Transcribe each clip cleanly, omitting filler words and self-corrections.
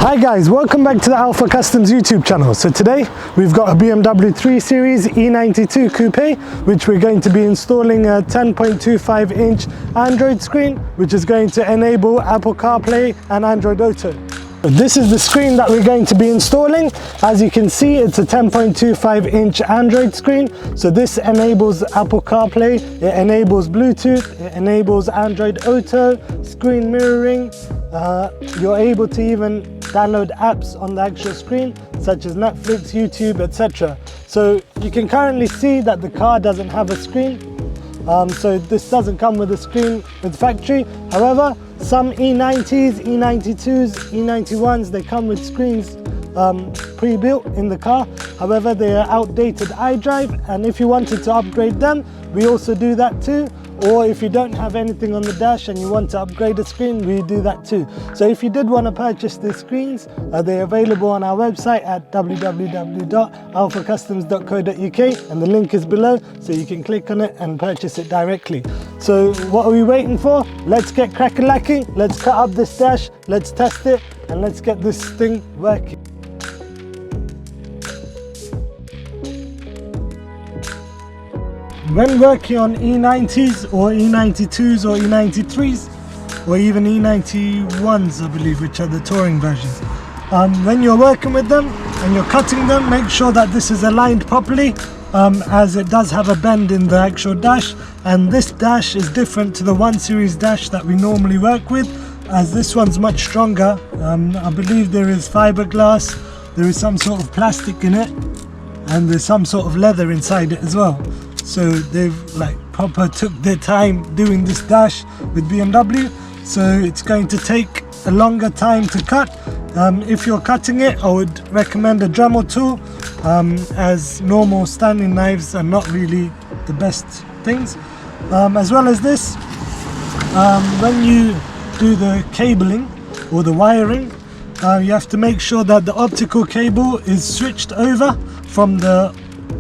Hi guys, welcome back to the Alpha Customs YouTube channel. So today we've got a BMW 3 Series E92 Coupe, which we're going to be installing a 10.25 inch Android screen, which is going to enable Apple CarPlay and Android Auto. This is the screen that we're going to be installing. As you can see, it's a 10.25 inch Android screen. So this enables Apple CarPlay, it enables Bluetooth, it enables Android Auto, screen mirroring. You're able to even download apps on the actual screen, such as Netflix, YouTube, etc. So you can currently see that the car doesn't have a screen. So this doesn't come with a screen with factory. However, some E90s, E92s, E91s, they come with screens pre-built in the car. However, they are outdated iDrive, and if you wanted to upgrade them, we also do that too. Or if you don't have anything on the dash and you want to upgrade a screen, we do that too. So if you did want to purchase these screens, they're available on our website at www.alphacustoms.co.uk, and the link is below, so you can click on it and purchase it directly. So what are we waiting for? Let's get crack-a-lacking, let's cut up this dash, let's test it, and let's get this thing working. When working on E90s or E92s or E93s or even E91s, I believe, which are the touring versions, when you're working with them and you're cutting them, make sure that this is aligned properly, as it does have a bend in the actual dash, and this dash is different to the 1 Series dash that we normally work with, as this one's much stronger. I believe there is fiberglass, there is some sort of plastic in it, and there's some sort of leather inside it as well. So they've proper took their time doing this dash with BMW, so it's going to take a longer time to cut. If you're cutting it, I would recommend a Dremel tool, as normal standing knives are not really the best things. As well as this, when you do the cabling or the wiring, you have to make sure that the optical cable is switched over from the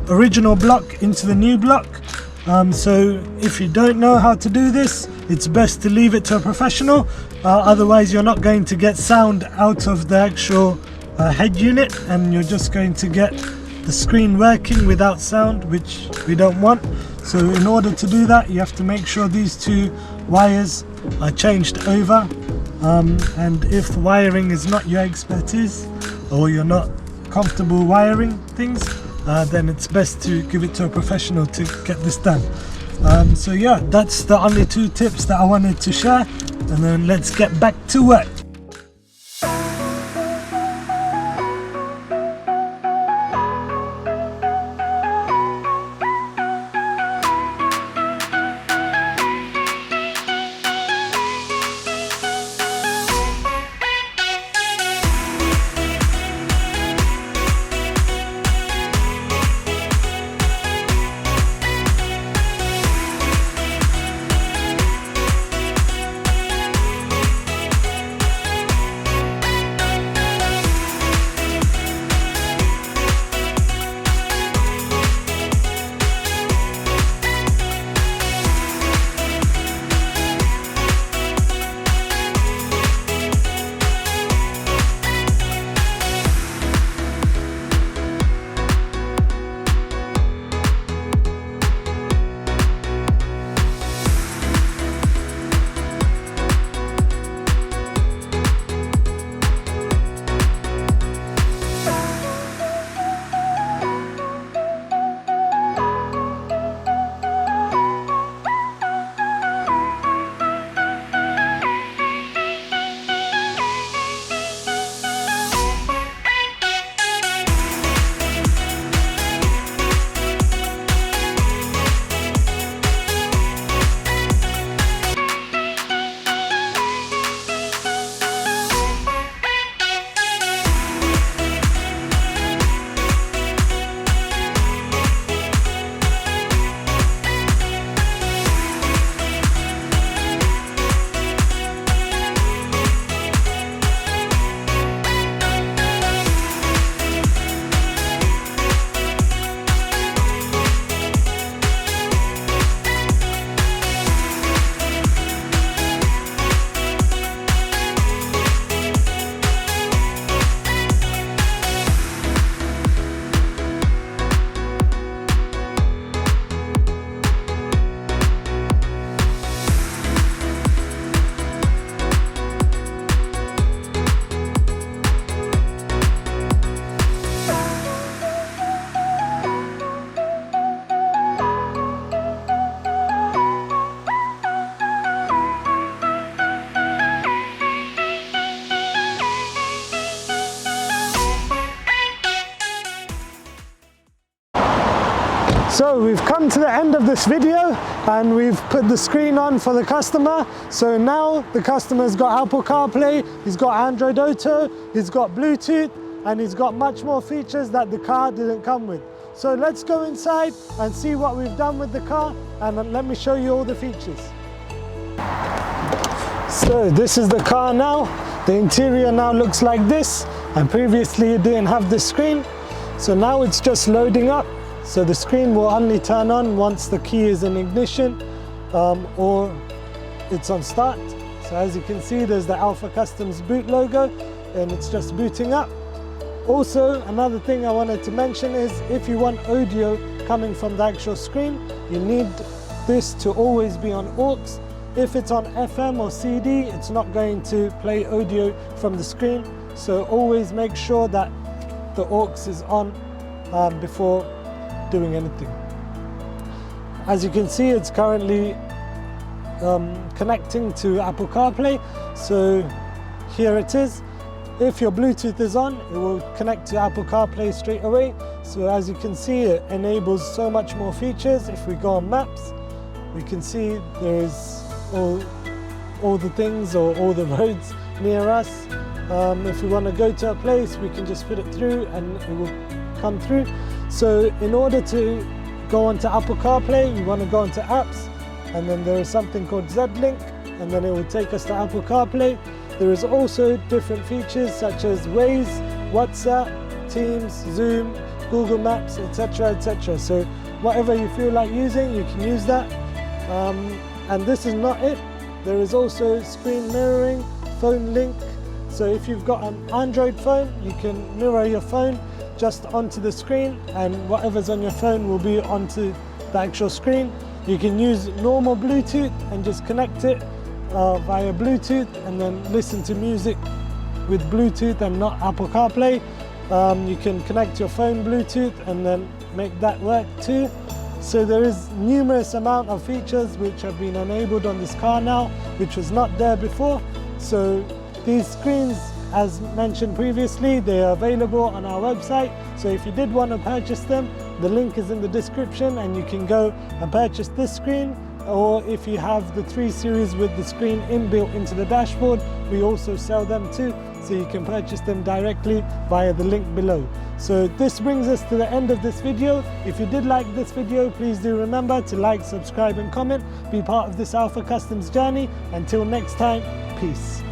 original block into the new block. So if you don't know how to do this, it's best to leave it to a professional, otherwise you're not going to get sound out of the actual head unit, and you're just going to get the screen working without sound, which we don't want. So in order to do that, you have to make sure these two wires are changed over, and if wiring is not your expertise or you're not comfortable wiring things, then it's best to give it to a professional to get this done. So yeah, that's the only two tips that I wanted to share, and then let's get back to work. So we've come to the end of this video and we've put the screen on for the customer. So now the customer's got Apple CarPlay, he's got Android Auto, he's got Bluetooth, and he's got much more features that the car didn't come with. So let's go inside and see what we've done with the car, and let me show you all the features. So this is the car now. The interior now looks like this, and previously it didn't have this screen. So now it's just loading up. So the screen will only turn on once the key is in ignition or it's on start. So as you can see, there's the Alpha Customs boot logo, and it's just booting up. Also, another thing I wanted to mention is if you want audio coming from the actual screen, you need this to always be on aux. If it's on FM or CD, it's not going to play audio from the screen. So always make sure that the aux is on before doing anything. As you can see, it's currently connecting to Apple CarPlay. So here it is. If your Bluetooth is on, it will connect to Apple CarPlay straight away. So as you can see, it enables so much more features. If we go on Maps, we can see there's all the things or all the roads near us. If we want to go to a place, we can just put it through and it will come through. So in order to go onto Apple CarPlay, we want to go onto apps, and then there is something called Z-Link, and then it will take us to Apple CarPlay. There is also different features such as Waze, WhatsApp, Teams, Zoom, Google Maps, etc, etc. So whatever you feel like using, you can use that. And this is not it. There is also screen mirroring, phone link. So if you've got an Android phone, you can mirror your phone just onto the screen, and whatever's on your phone will be onto the actual screen. You can use normal Bluetooth and just connect it via Bluetooth and then listen to music with Bluetooth and not Apple CarPlay. You can connect your phone Bluetooth and then make that work too. So there is numerous amount of features which have been enabled on this car now, which was not there before. So these screens, as mentioned previously, they are available on our website. So if you did want to purchase them, the link is in the description and you can go and purchase this screen. Or if you have the 3 Series with the screen inbuilt into the dashboard, we also sell them too. So you can purchase them directly via the link below. So this brings us to the end of this video. If you did like this video, please do remember to like, subscribe and comment. Be part of this Alpha Customs journey. Until next time, peace.